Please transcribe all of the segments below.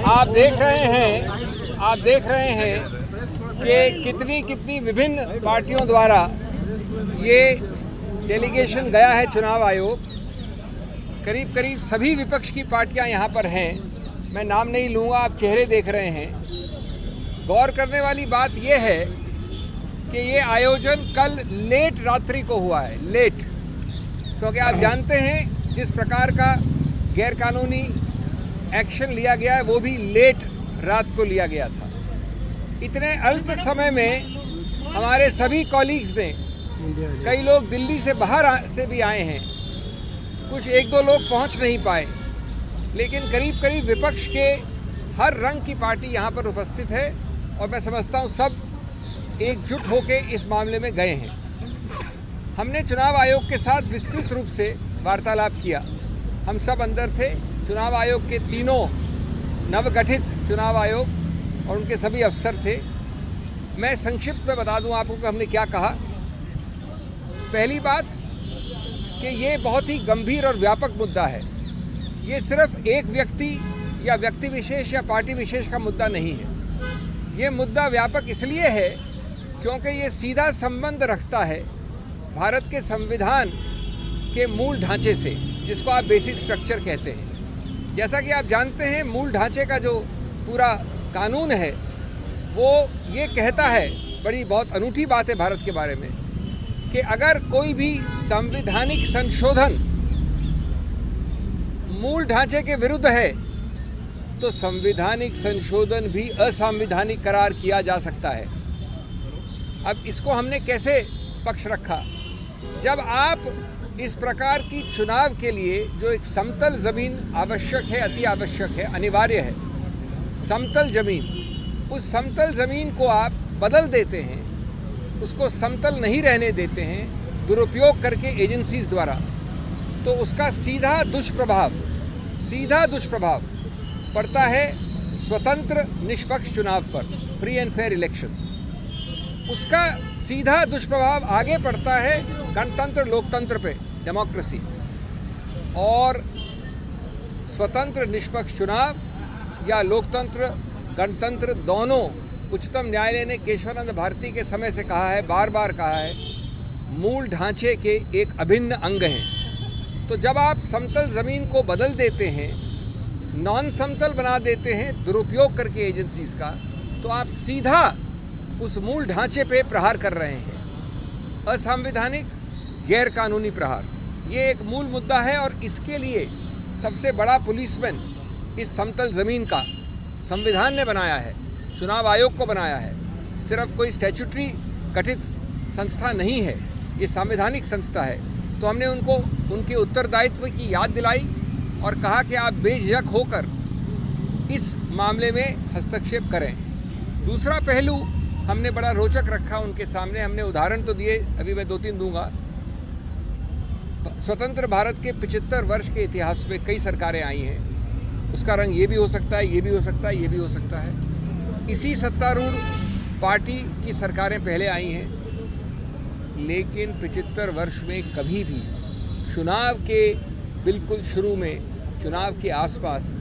आप देख रहे हैं कि कितनी विभिन्न पार्टियों द्वारा ये डेलीगेशन गया है चुनाव आयोग। करीब सभी विपक्ष की पार्टियां यहाँ पर हैं। मैं नाम नहीं लूँगा, आप चेहरे देख रहे हैं। गौर करने वाली बात यह है कि ये आयोजन कल लेट रात्रि को हुआ है, लेट, क्योंकि आप जानते हैं जिस प्रकार का गैरकानूनी एक्शन लिया गया है वो भी लेट रात को लिया गया था। इतने अल्प समय में हमारे सभी कॉलीग्स ने, कई लोग दिल्ली से बाहर से भी आए हैं, कुछ एक दो लोग पहुंच नहीं पाए, लेकिन करीब विपक्ष के हर रंग की पार्टी यहाँ पर उपस्थित है और मैं समझता हूँ सब एकजुट होकर इस मामले में गए हैं। हमने चुनाव आयोग के साथ विस्तृत रूप से वार्तालाप किया। हम सब अंदर थे, चुनाव आयोग के तीनों नवगठित चुनाव आयोग और उनके सभी अफसर थे। मैं संक्षिप्त में बता दूं आपको कि हमने क्या कहा। पहली बात कि ये बहुत ही गंभीर और व्यापक मुद्दा है। ये सिर्फ एक व्यक्ति या व्यक्ति विशेष या पार्टी विशेष का मुद्दा नहीं है। ये मुद्दा व्यापक इसलिए है क्योंकि ये सीधा संबंध रखता है भारत के संविधान के मूल ढांचे से, जिसको आप बेसिक स्ट्रक्चर कहते हैं। जैसा कि आप जानते हैं, मूल ढांचे का जो पूरा कानून है वो ये कहता है, बड़ी बहुत अनूठी बात है भारत के बारे में, कि अगर कोई भी संवैधानिक संशोधन मूल ढांचे के विरुद्ध है तो संवैधानिक संशोधन भी असंवैधानिक करार किया जा सकता है। अब इसको हमने कैसे पक्ष रखा? जब आप इस प्रकार की चुनाव के लिए जो एक समतल ज़मीन आवश्यक है, अति आवश्यक है, अनिवार्य है, समतल ज़मीन, उस समतल ज़मीन को आप बदल देते हैं, उसको समतल नहीं रहने देते हैं दुरुपयोग करके एजेंसीज द्वारा, तो उसका सीधा दुष्प्रभाव पड़ता है स्वतंत्र निष्पक्ष चुनाव पर, फ्री एंड फेयर इलेक्शंस। उसका सीधा दुष्प्रभाव आगे पड़ता है गणतंत्र लोकतंत्र पे, डेमोक्रेसी। और स्वतंत्र निष्पक्ष चुनाव या लोकतंत्र गणतंत्र दोनों, उच्चतम न्यायालय ने केशवानंद भारती के समय से कहा है, बार बार कहा है, मूल ढांचे के एक अभिन्न अंग हैं। तो जब आप समतल ज़मीन को बदल देते हैं, नॉन समतल बना देते हैं दुरुपयोग करके एजेंसीज का, तो आप सीधा उस मूल ढांचे पे प्रहार कर रहे हैं, असंवैधानिक गैरकानूनी प्रहार। ये एक मूल मुद्दा है और इसके लिए सबसे बड़ा पुलिसमैन इस समतल ज़मीन का संविधान ने बनाया है, चुनाव आयोग को बनाया है। सिर्फ कोई स्टैट्यूटरी गठित संस्था नहीं है, ये संवैधानिक संस्था है। तो हमने उनको उनके उत्तरदायित्व की याद दिलाई और कहा कि आप बेझिझक होकर इस मामले में हस्तक्षेप करें। दूसरा पहलू हमने बड़ा रोचक रखा उनके सामने। हमने उदाहरण तो दिए, अभी मैं 2-3 दूंगा। स्वतंत्र भारत के 75 वर्ष के इतिहास में कई सरकारें आई हैं। उसका रंग ये भी हो सकता है, ये भी हो सकता है, ये भी हो सकता है। इसी सत्तारूढ़ पार्टी की सरकारें पहले आई हैं, लेकिन 75 वर्ष में कभी भी चुनाव के बिल्कुल शुरू में, चुनाव के आसपास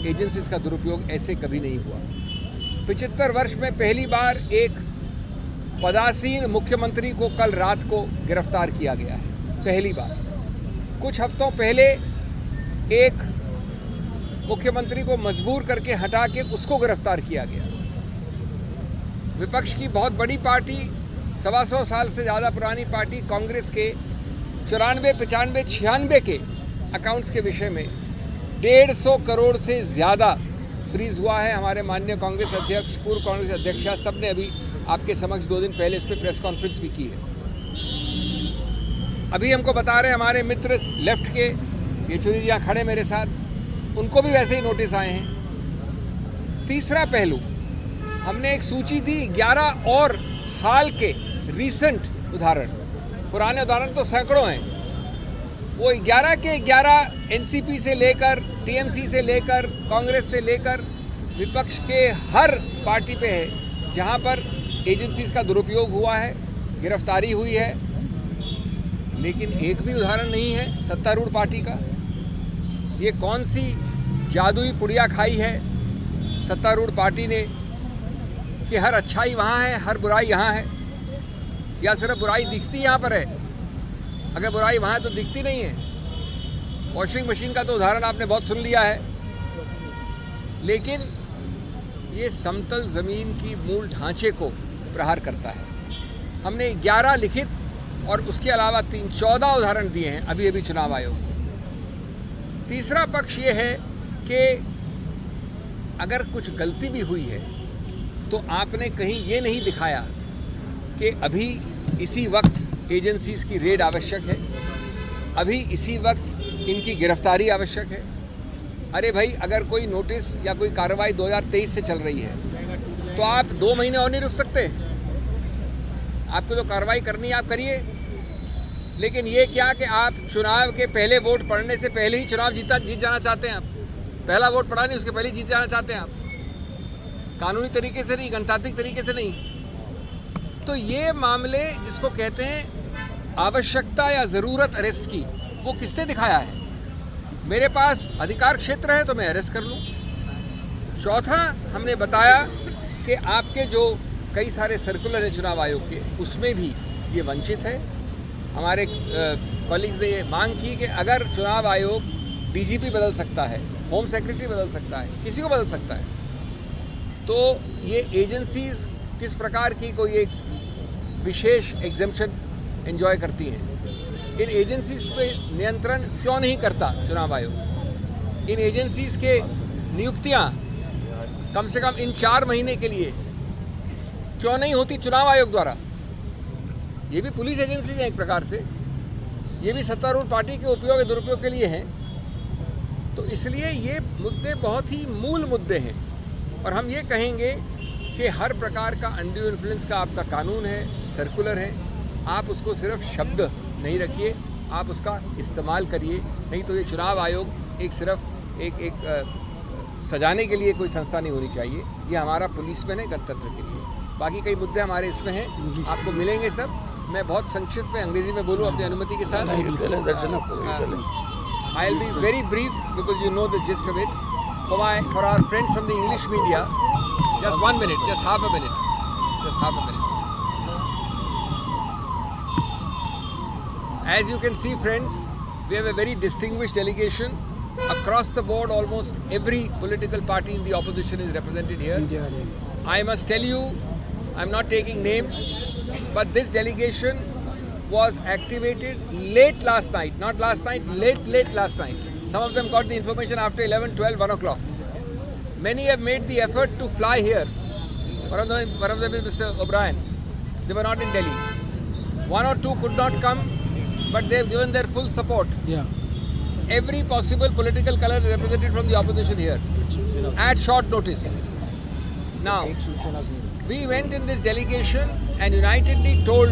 एजेंसीज का दुरुपयोग ऐसे कभी नहीं हुआ। 75 वर्ष में पहली बार एक पदासीन मुख्यमंत्री को कल रात को गिरफ्तार किया गया है, पहली बार। कुछ हफ्तों पहले एक मुख्यमंत्री को मजबूर करके हटा के उसको गिरफ्तार किया गया। विपक्ष की बहुत बड़ी पार्टी, 125 साल से ज़्यादा पुरानी पार्टी कांग्रेस के 94, 95, 96 के अकाउंट्स के विषय में 150 करोड़ से ज़्यादा फ्रीज हुआ है। हमारे माननीय कांग्रेस अध्यक्ष, पूर्व कांग्रेस अध्यक्षा, सब ने अभी आपके समक्ष 2 दिन पहले इस पर प्रेस कॉन्फ्रेंस भी की है। अभी हमको बता रहे हैं हमारे मित्र लेफ्ट के, येचुरी जी यहाँ खड़े मेरे साथ, उनको भी वैसे ही नोटिस आए हैं। तीसरा पहलू, हमने एक सूची दी 11 और हाल के रीसेंट उदाहरण। पुराने उदाहरण तो सैकड़ों हैं, वो 11 के 11 एनसीपी से लेकर, टीएमसी से लेकर, कांग्रेस से लेकर विपक्ष के हर पार्टी पे है जहां पर एजेंसीज का दुरुपयोग हुआ है, गिरफ्तारी हुई है। लेकिन एक भी उदाहरण नहीं है सत्तारूढ़ पार्टी का। ये कौन सी जादुई पुड़िया खाई है सत्तारूढ़ पार्टी ने कि हर अच्छाई वहाँ है, हर बुराई यहाँ है, या सिर्फ बुराई दिखती यहाँ पर है? अगर बुराई वहाँ है तो दिखती नहीं है। वॉशिंग मशीन का तो उदाहरण आपने बहुत सुन लिया है, लेकिन ये समतल ज़मीन की मूल ढांचे को प्रहार करता है। हमने 11 लिखित और उसके अलावा 14 उदाहरण दिए हैं अभी अभी चुनाव आयोग को। तीसरा पक्ष ये है कि अगर कुछ गलती भी हुई है तो आपने कहीं ये नहीं दिखाया कि अभी इसी वक्त एजेंसीज की रेड आवश्यक है, अभी इसी वक्त इनकी गिरफ्तारी आवश्यक है। अरे भाई, अगर कोई नोटिस या कोई कार्रवाई 2023 से चल रही है तो आप 2 महीने और नहीं रुक सकते? आपको जो कार्रवाई करनी है आप करिए, लेकिन ये क्या कि आप चुनाव के पहले वोट पड़ने से पहले ही चुनाव जीत जाना चाहते हैं। आप पहला वोट पड़ा नहीं, उसके पहले जीत जाना चाहते हैं आप, कानूनी तरीके से नहीं, गणतांत्रिक तरीके से नहीं। तो ये मामले जिसको कहते हैं आवश्यकता या ज़रूरत अरेस्ट की, वो किसने दिखाया है? मेरे पास अधिकार क्षेत्र है तो मैं अरेस्ट कर लूँ। चौथा, हमने बताया कि आपके जो कई सारे सर्कुलर हैं चुनाव आयोग के, उसमें भी ये वंचित है। हमारे कॉलीग्स ने ये मांग की कि अगर चुनाव आयोग डीजीपी बदल सकता है, होम सेक्रेटरी बदल सकता है, किसी को बदल सकता है, तो ये एजेंसीज किस प्रकार की कोई एक विशेष एग्जेम्पशन एंजॉय करती हैं? इन एजेंसीज पे नियंत्रण क्यों नहीं करता चुनाव आयोग? इन एजेंसीज के नियुक्तियां कम से कम इन 4 महीने के लिए क्यों नहीं होती चुनाव आयोग द्वारा? ये भी पुलिस एजेंसीज हैं एक प्रकार से, ये भी सत्तारूढ़ पार्टी के उपयोग दुरुपयोग के लिए हैं। तो इसलिए ये मुद्दे बहुत ही मूल मुद्दे हैं, और हम ये कहेंगे कि हर प्रकार का अनड्यू इन्फ्लुएंस का आपका कानून है, सर्कुलर है, आप उसको सिर्फ शब्द नहीं रखिए, आप उसका इस्तेमाल करिए। नहीं तो ये चुनाव आयोग एक सिर्फ एक सजाने के लिए कोई संस्था नहीं होनी चाहिए। ये हमारा पुलिसमैन है गणतंत्र के लिए। बाकी कई मुद्दे हमारे इसमें हैं, आपको मिलेंगे सब। मैं बहुत संक्षिप्त में अंग्रेजी में बोलूँ अपनी अनुमति के साथ। I will be very brief because you know the gist of it. For our friends from the English media, just 1 minute, just half a minute. As you can see, friends, we have a very distinguished delegation. Across the board, almost every political party in the opposition is represented here. I must tell you, I'm not taking names, but this delegation was activated late last night. Not last night, late last night. Some of them got the information after 11, 12, 1 o'clock. Many have made the effort to fly here. One of them is Mr. O'Brien. They were not in Delhi. 1 or 2 could not come, but they have given their full support. Yeah. Every possible political color is represented from the opposition here at short notice. Now, we went in this delegation and unitedly told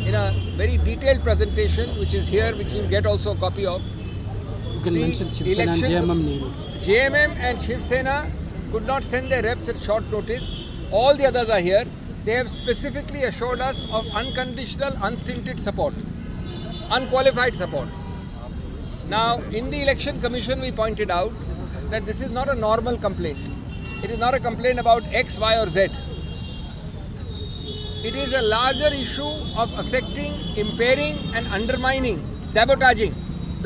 in a very detailed presentation, which is here, which you'll get also a copy of. JMM and Shiv Sena could not send their reps at short notice. All the others are here. They have specifically assured us of unconditional, unstinted support, unqualified support. Now, in the Election Commission, we pointed out that this is not a normal complaint. It is not a complaint about X, Y, or Z. It is a larger issue of affecting, impairing, and undermining, sabotaging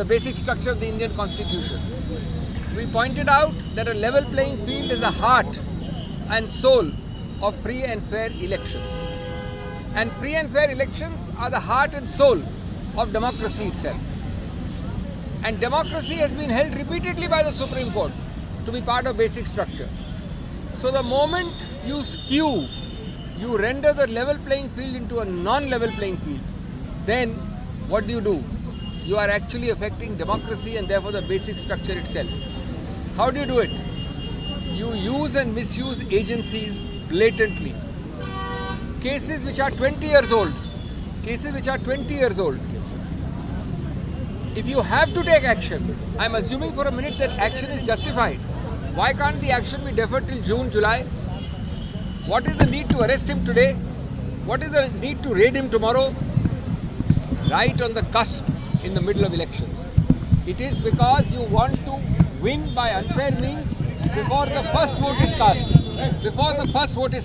the basic structure of the Indian Constitution. We pointed out that a level playing field is the heart and soul of free and fair elections. And free and fair elections are the heart and soul of democracy itself. And democracy has been held repeatedly by the Supreme Court to be part of basic structure. So the moment you skew, you render the level playing field into a non-level playing field, then what do? You are actually affecting democracy and therefore the basic structure itself. How do you do it? You use and misuse agencies blatantly. Cases which are 20 years old, if you have to take action, I'm assuming for a minute that action is justified. Why can't the action be deferred till June, July? What is the need to arrest him today? What is the need to raid him tomorrow? Right on the cusp in the middle of elections. It is because you want to win by unfair means before the first vote is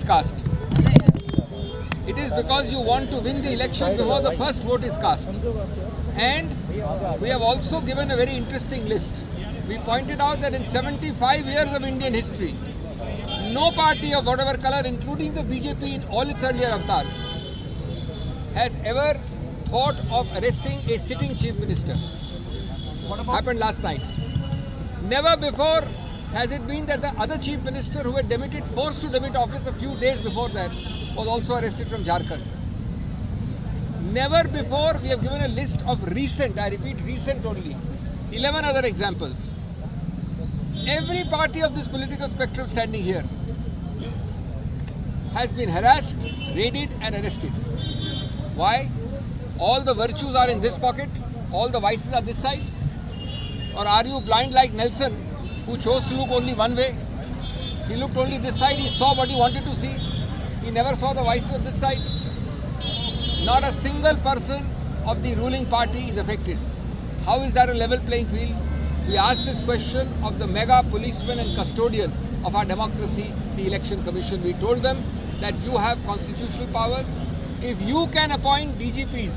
cast, it is because you want to win the election before the first vote is cast. And we have also given a very interesting list. We pointed out that in 75 years of Indian history, no party of whatever color, including the BJP in all its earlier avatars, has ever thought of arresting a sitting chief minister. Happened last night. Never before has it been that the other chief minister who had forced to demit office a few days before that was also arrested from Jharkhand. Never before we have given a list of recent, I repeat recent only, 11 other examples. Every party of this political spectrum standing here has been harassed, raided and arrested. Why? All the virtues are in this pocket, all the vices are this side? Or are you blind like Nelson, who chose to look only one way? He looked only this side, he saw what he wanted to see. He never saw the vices of this side. Not a single person of the ruling party is affected. How is that a level playing field? We asked this question of the mega policeman and custodian of our democracy, the Election Commission. We told them that you have constitutional powers. If you can appoint DGPs,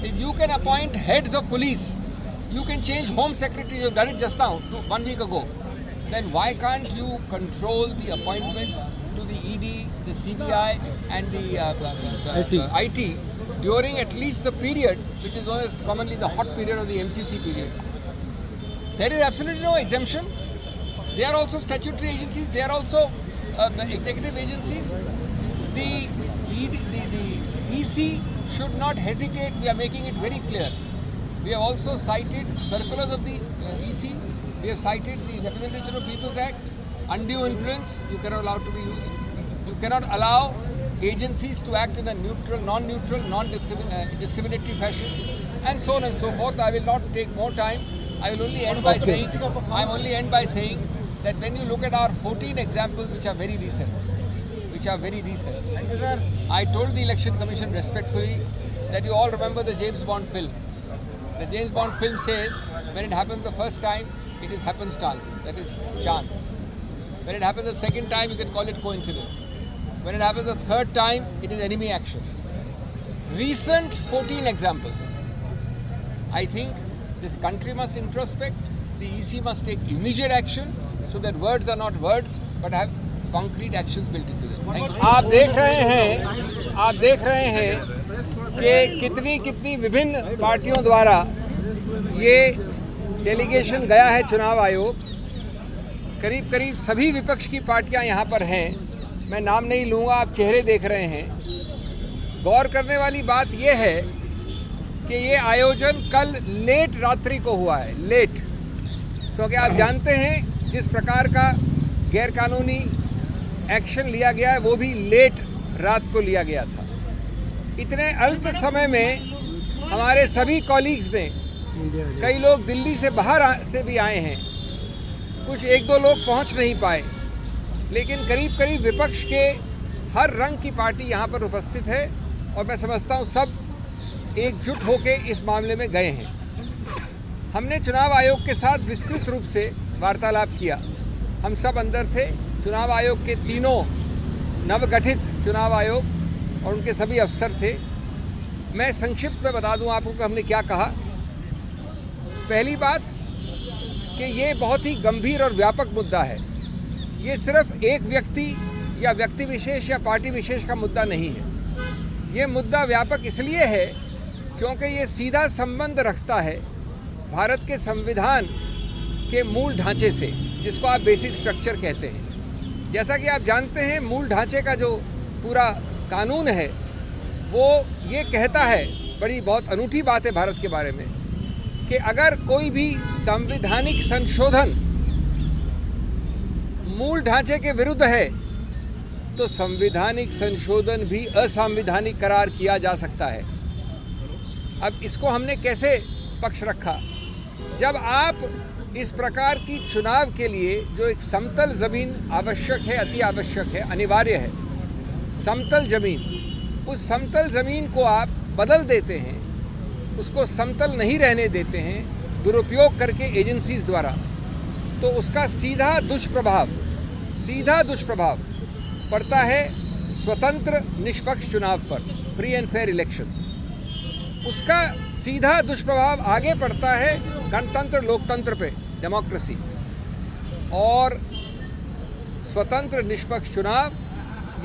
if you can appoint heads of police, you can change Home Secretary, you've done it just now, 1 week ago. Then why can't you control the appointments to the ED, the CBI and the IT during at least the period which is known as commonly the hot period of the MCC period? There is absolutely no exemption. They are also statutory agencies, they are also executive agencies. The EC should not hesitate, we are making it very clear. We have also cited circulars of the EC, we have cited the Representation of People's Act, undue influence, you cannot allow to be used. You cannot allow agencies to act in a neutral, non-neutral, non-discriminatory fashion, and so on and so forth. I will not take more time. I will only end by saying, that when you look at our 14 examples which are very recent, I told the Election Commission respectfully that you all remember the James Bond film. The James Bond film says, when it happens the first time, it is happenstance, that is chance. When it happens the second time, you can call it coincidence. When it happens the third time, it is enemy action. Recent 14 examples. I think this country must introspect, the EC must take immediate action so that words are not words but have concrete actions built into them. Thank you. आप देख रहे हैं कि कितनी विभिन्न पार्टियों द्वारा ये डेलीगेशन गया है चुनाव आयोग। करीब सभी विपक्ष की पार्टियां यहाँ पर हैं। मैं नाम नहीं लूँगा, आप चेहरे देख रहे हैं। गौर करने वाली बात ये है कि ये आयोजन कल लेट रात्रि को हुआ है, लेट, क्योंकि आप जानते हैं जिस प्रकार का गैरकानूनी एक्शन लिया गया है वो भी लेट रात को लिया गया था। इतने अल्प समय में हमारे सभी कॉलीग्स ने, कई लोग दिल्ली से बाहर से भी आए हैं, कुछ एक दो लोग पहुंच नहीं पाए, लेकिन करीब विपक्ष के हर रंग की पार्टी यहाँ पर उपस्थित है और मैं समझता हूँ सब एकजुट होकर इस मामले में गए हैं। हमने चुनाव आयोग के साथ विस्तृत रूप से वार्तालाप किया। हम सब अंदर थे, चुनाव आयोग के तीनों नवगठित चुनाव आयोग और उनके सभी अफसर थे। मैं संक्षिप्त में बता दूं आपको कि हमने क्या कहा। पहली बात कि ये बहुत ही गंभीर और व्यापक मुद्दा है। ये सिर्फ एक व्यक्ति या व्यक्ति विशेष या पार्टी विशेष का मुद्दा नहीं है। ये मुद्दा व्यापक इसलिए है क्योंकि ये सीधा संबंध रखता है भारत के संविधान के मूल ढांचे से, जिसको आप बेसिक स्ट्रक्चर कहते हैं। जैसा कि आप जानते हैं, मूल ढांचे का जो पूरा कानून है वो ये कहता है, बड़ी बहुत अनूठी बात है भारत के बारे में, कि अगर कोई भी संवैधानिक संशोधन मूल ढांचे के विरुद्ध है तो संवैधानिक संशोधन भी असंवैधानिक करार किया जा सकता है। अब इसको हमने कैसे पक्ष रखा? जब आप इस प्रकार की चुनाव के लिए जो एक समतल ज़मीन आवश्यक है, अति आवश्यक है, अनिवार्य है, समतल ज़मीन, उस समतल ज़मीन को आप बदल देते हैं, उसको समतल नहीं रहने देते हैं दुरुपयोग करके एजेंसीज द्वारा, तो उसका सीधा दुष्प्रभाव पड़ता है स्वतंत्र निष्पक्ष चुनाव पर, फ्री एंड फेयर इलेक्शंस। उसका सीधा दुष्प्रभाव आगे पड़ता है गणतंत्र लोकतंत्र पे, डेमोक्रेसी। और स्वतंत्र निष्पक्ष चुनाव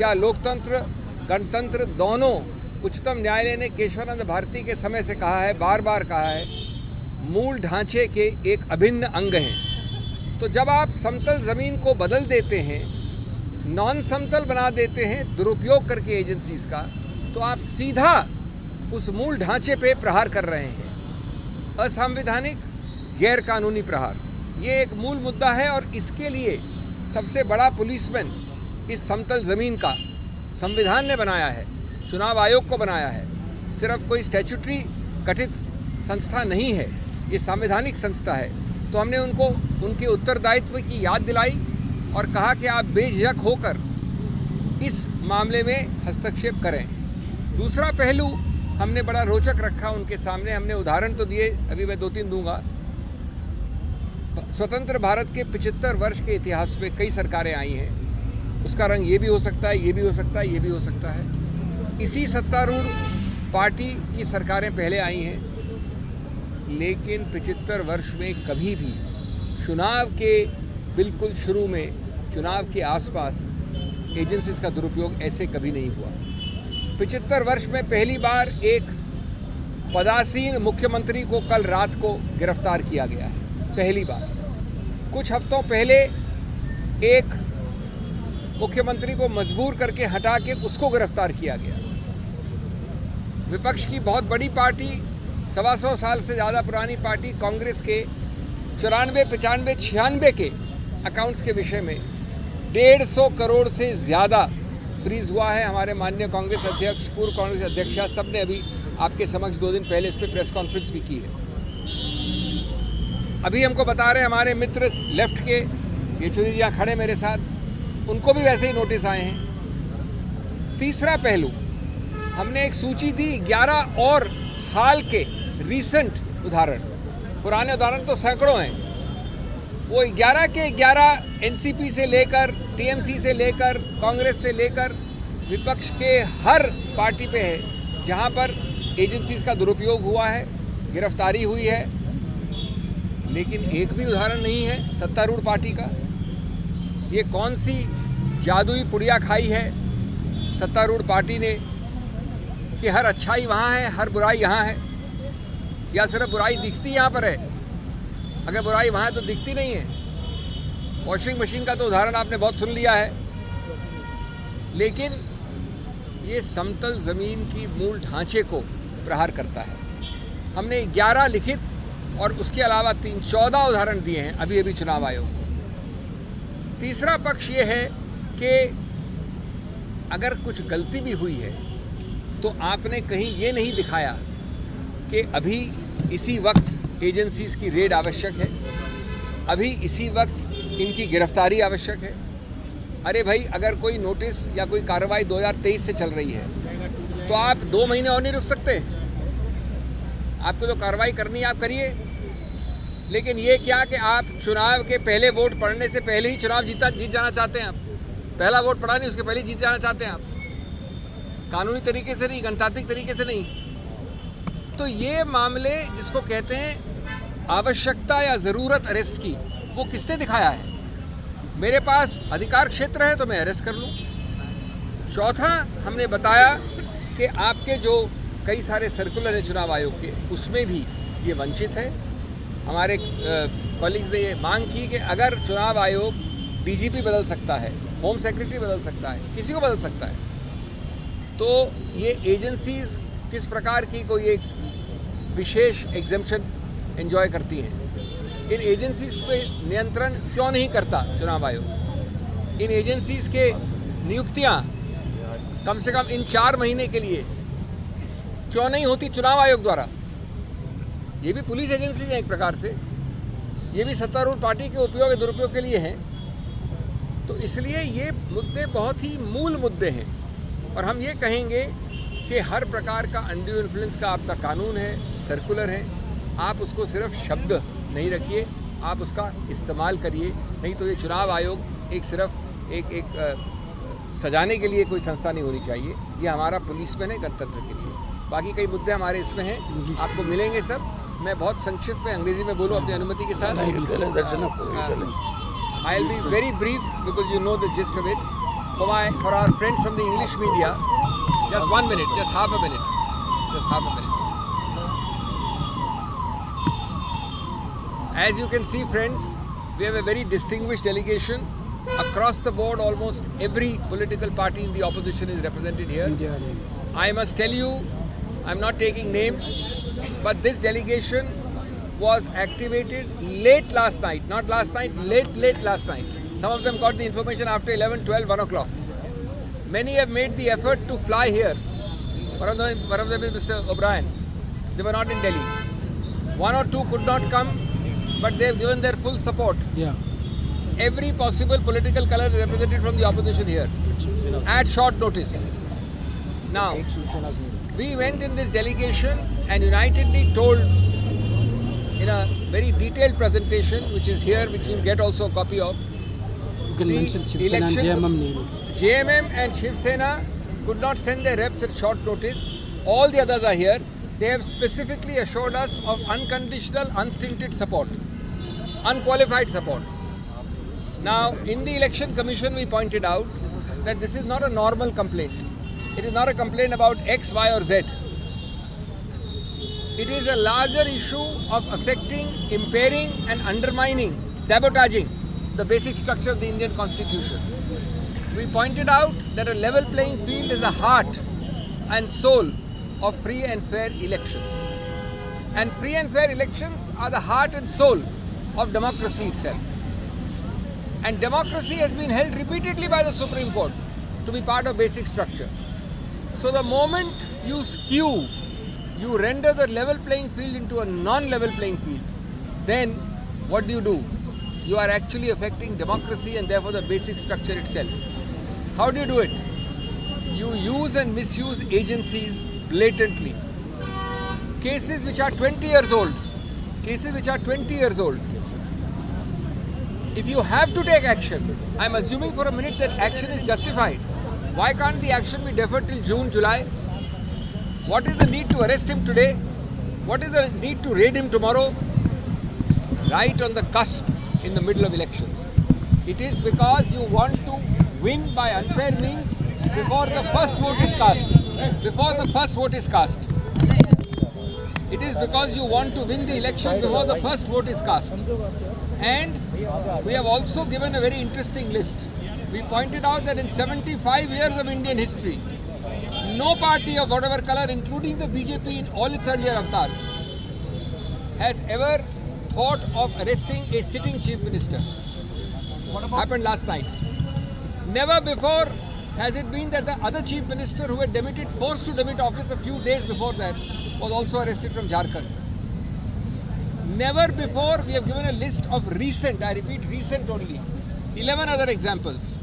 या लोकतंत्र गणतंत्र दोनों उच्चतम न्यायालय ने केशवानंद भारती के समय से कहा है, बार बार कहा है, मूल ढांचे के एक अभिन्न अंग हैं। तो जब आप समतल ज़मीन को बदल देते हैं, नॉन समतल बना देते हैं दुरुपयोग करके एजेंसीज का, तो आप सीधा उस मूल ढांचे पे प्रहार कर रहे हैं, असंवैधानिक गैर कानूनी प्रहार। ये एक मूल मुद्दा है और इसके लिए सबसे बड़ा पुलिसमैन इस समतल ज़मीन का संविधान ने बनाया है, चुनाव आयोग को बनाया है। सिर्फ कोई स्टैट्यूटरी गठित संस्था नहीं है, ये संवैधानिक संस्था है। तो हमने उनको उनके उत्तरदायित्व की याद दिलाई और कहा कि आप बेझिझक होकर इस मामले में हस्तक्षेप करें। दूसरा पहलू हमने बड़ा रोचक रखा उनके सामने, हमने उदाहरण तो दिए, अभी मैं 2-3 दूंगा। स्वतंत्र भारत के 75 वर्ष के इतिहास में कई सरकारें आई हैं, उसका रंग ये भी हो सकता है, ये भी हो सकता है, ये भी हो सकता है। इसी सत्तारूढ़ पार्टी की सरकारें पहले आई हैं, लेकिन 75 वर्ष में कभी भी चुनाव के बिल्कुल शुरू में, चुनाव के आसपास एजेंसीज का दुरुपयोग ऐसे कभी नहीं हुआ। 75 वर्ष में पहली बार एक पदासीन मुख्यमंत्री को कल रात को गिरफ्तार किया गया है, पहली बार। कुछ हफ्तों पहले एक मुख्यमंत्री को मजबूर करके हटा के उसको गिरफ्तार किया गया। विपक्ष की बहुत बड़ी पार्टी, 125 साल से ज़्यादा पुरानी पार्टी कांग्रेस के 94, 95, 96 के अकाउंट्स के विषय में 150 करोड़ से ज़्यादा फ्रीज हुआ है। हमारे माननीय कांग्रेस अध्यक्ष, पूर्व कांग्रेस अध्यक्षा, सब ने अभी आपके समक्ष 2 दिन पहले इस पर प्रेस कॉन्फ्रेंस भी की है। अभी हमको बता रहे हैं हमारे मित्र लेफ्ट के, येचुरी जी यहाँ खड़े मेरे साथ, उनको भी वैसे ही नोटिस आए हैं। तीसरा पहलू, हमने एक सूची दी 11 और हाल के रीसेंट उदाहरण, पुराने उदाहरण तो सैकड़ों हैं। वो 11 के 11 एनसीपी से लेकर, टीएमसी से लेकर, कांग्रेस से लेकर विपक्ष के हर पार्टी पे है जहां पर एजेंसीज का दुरुपयोग हुआ है, गिरफ्तारी हुई है। लेकिन एक भी उदाहरण नहीं है सत्तारूढ़ पार्टी का। ये कौन सी जादुई पुड़िया खाई है सत्तारूढ़ पार्टी ने कि हर अच्छाई वहाँ है, हर बुराई यहाँ है, या सिर्फ बुराई दिखती यहाँ पर है? अगर बुराई वहाँ है तो दिखती नहीं है। वॉशिंग मशीन का तो उदाहरण आपने बहुत सुन लिया है, लेकिन ये समतल ज़मीन की मूल ढांचे को प्रहार करता है। हमने 11 लिखित और उसके अलावा 14 उदाहरण दिए हैं अभी अभी चुनाव आयोग को। तीसरा पक्ष ये है कि अगर कुछ गलती भी हुई है तो आपने कहीं ये नहीं दिखाया कि अभी इसी वक्त एजेंसीज की रेड आवश्यक है, अभी इसी वक्त इनकी गिरफ्तारी आवश्यक है। अरे भाई, अगर कोई नोटिस या कोई कार्रवाई 2023 से चल रही है तो आप 2 महीने और नहीं रुक सकते? आपको जो कार्रवाई करनी है आप करिए। लेकिन ये क्या कि आप चुनाव के पहले वोट पड़ने से पहले ही चुनाव जीत जाना चाहते हैं। आप पहला वोट पड़ा नहीं, उसके पहले जीत जाना चाहते हैं आप, कानूनी तरीके से नहीं, गणतांत्रिक तरीके से नहीं। तो ये मामले जिसको कहते हैं आवश्यकता या ज़रूरत अरेस्ट की, वो किसने दिखाया है? मेरे पास अधिकार क्षेत्र है तो मैं अरेस्ट कर लूँ। चौथा, हमने बताया कि आपके जो कई सारे सर्कुलर हैं चुनाव आयोग के, उसमें भी ये वंचित है। हमारे कॉलीग्स ने ये मांग की कि अगर चुनाव आयोग डीजीपी बदल सकता है, होम सेक्रेटरी बदल सकता है, किसी को बदल सकता है, तो ये एजेंसीज किस प्रकार की कोई एक विशेष एग्जेम्पशन एंजॉय करती हैं? इन एजेंसीज पे नियंत्रण क्यों नहीं करता चुनाव आयोग? इन एजेंसीज के नियुक्तियां कम से कम इन 4 महीने के लिए क्यों नहीं होती चुनाव आयोग द्वारा? ये भी पुलिस एजेंसीज हैं एक प्रकार से, ये भी सत्तारूढ़ पार्टी के उपयोग दुरुपयोग के लिए हैं। तो इसलिए ये मुद्दे बहुत ही मूल मुद्दे हैं और हम ये कहेंगे कि हर प्रकार का अनड्यू इन्फ्लुएंस का आपका कानून है, सर्कुलर है, आप उसको सिर्फ शब्द नहीं रखिए, आप उसका इस्तेमाल करिए, नहीं तो ये चुनाव आयोग एक सिर्फ एक सजाने के लिए कोई संस्था नहीं होनी चाहिए। ये हमारा पुलिसमैन है गणतंत्र के लिए। बाकी कई मुद्दे हमारे इसमें हैं, आपको मिलेंगे सब। मैं बहुत संक्षिप्त में अंग्रेजी में बोलूँ अपनी अनुमति के साथ। I will be very brief because you know the gist of it. For our friends from the English media, just 1 minute, just half a minute. As you can see, friends, we have a very distinguished delegation. Across the board, almost every political party in the opposition is represented here. I must tell you, I'm not taking names, but this delegation was activated late last night. Not last night, late last night. Some of them got the information after 11, 12, 1 o'clock. Many have made the effort to fly here. One of them is Mr. O'Brien. They were not in Delhi. 1 or 2 could not come, but they have given their full support. Every possible political color is represented from the opposition here at short notice. Now, we went in this delegation and unitedly told in a very detailed presentation, which is here, which you'll get also a copy of. JMM and Shiv Sena could not send their reps at short notice. All the others are here. They have specifically assured us of unconditional, unstinted support, unqualified support. Now, in the Election Commission, we pointed out that this is not a normal complaint. It is not a complaint about X, Y, or Z. It is a larger issue of affecting, impairing, and undermining, sabotaging the basic structure of the Indian Constitution. We pointed out that a level playing field is the heart and soul of free and fair elections. And free and fair elections are the heart and soul of democracy itself. And democracy has been held repeatedly by the Supreme Court to be part of basic structure. So the moment you skew, you render the level playing field into a non-level playing field, then what do? You are actually affecting democracy and therefore the basic structure itself. How do you do it? You use and misuse agencies blatantly. Cases which are 20 years old. If you have to take action, I'm assuming for a minute that action is justified. Why can't the action be deferred till June, July? What is the need to arrest him today? What is the need to raid him tomorrow? Right on the cusp in the middle of elections. It is because you want to win by unfair means before the first vote is cast. It is because you want to win the election before the first vote is cast. And we have also given a very interesting list. We pointed out that in 75 years of Indian history, no party of whatever color, including the BJP in all its earlier avatars, has ever thought of arresting a sitting chief minister. Happened last night. Never before has it been that the other chief minister who had forced to demit office a few days before that was also arrested from Jharkhand. Never before we have given a list of recent, I repeat recent only, 11 other examples.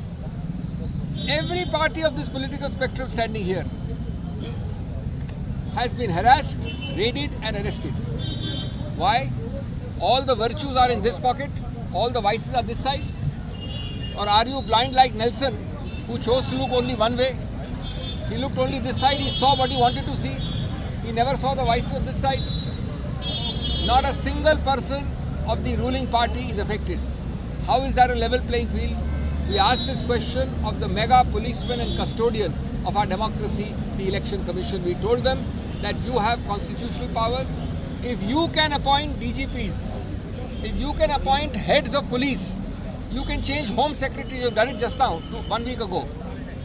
Every party of this political spectrum standing here has been harassed, raided and arrested. Why? All the virtues are in this pocket, all the vices are this side? Or are you blind like Nelson, who chose to look only one way? He looked only this side, he saw what he wanted to see. He never saw the vices of this side. Not a single person of the ruling party is affected. How is that a level playing field? We asked this question of the mega policeman and custodian of our democracy, the Election Commission. We told them that you have constitutional powers. If you can appoint DGPs, if you can appoint heads of police, you can change Home Secretary, you've done it just now, 1 week ago.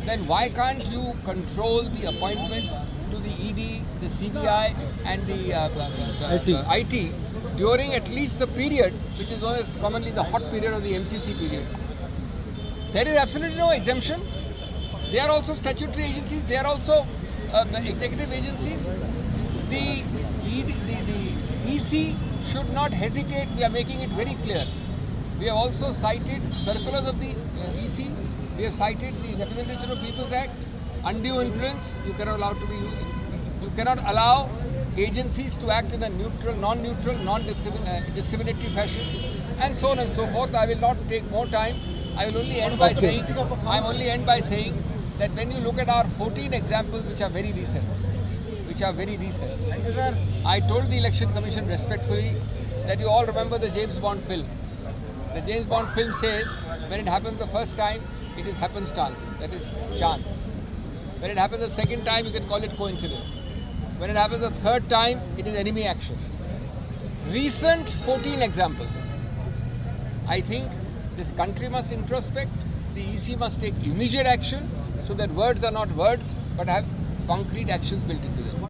Then why can't you control the appointments to the ED, the CBI and the IT during at least the period which is known as commonly the hot period or the MCC period? There is absolutely no exemption. They are also statutory agencies, they are also executive agencies. The EC should not hesitate, we are making it very clear. We have also cited circulars of the EC, we have cited the Representation of People's Act, undue influence, you cannot allow to be used. You cannot allow agencies to act in a neutral, non-neutral, non-discriminatory fashion. and so on and so forth. I will not take more time. I will only end by saying, that when you look at our 14 examples which are very recent, Thank you, sir. I told the Election Commission respectfully that you all remember the James Bond film. The James Bond film says when it happens the first time, it is happenstance, that is chance. When it happens the second time, you can call it coincidence. When it happens the third time, it is enemy action. Recent 14 examples. I think this country must introspect, the EC must take immediate action so that words are not words but have concrete actions built in.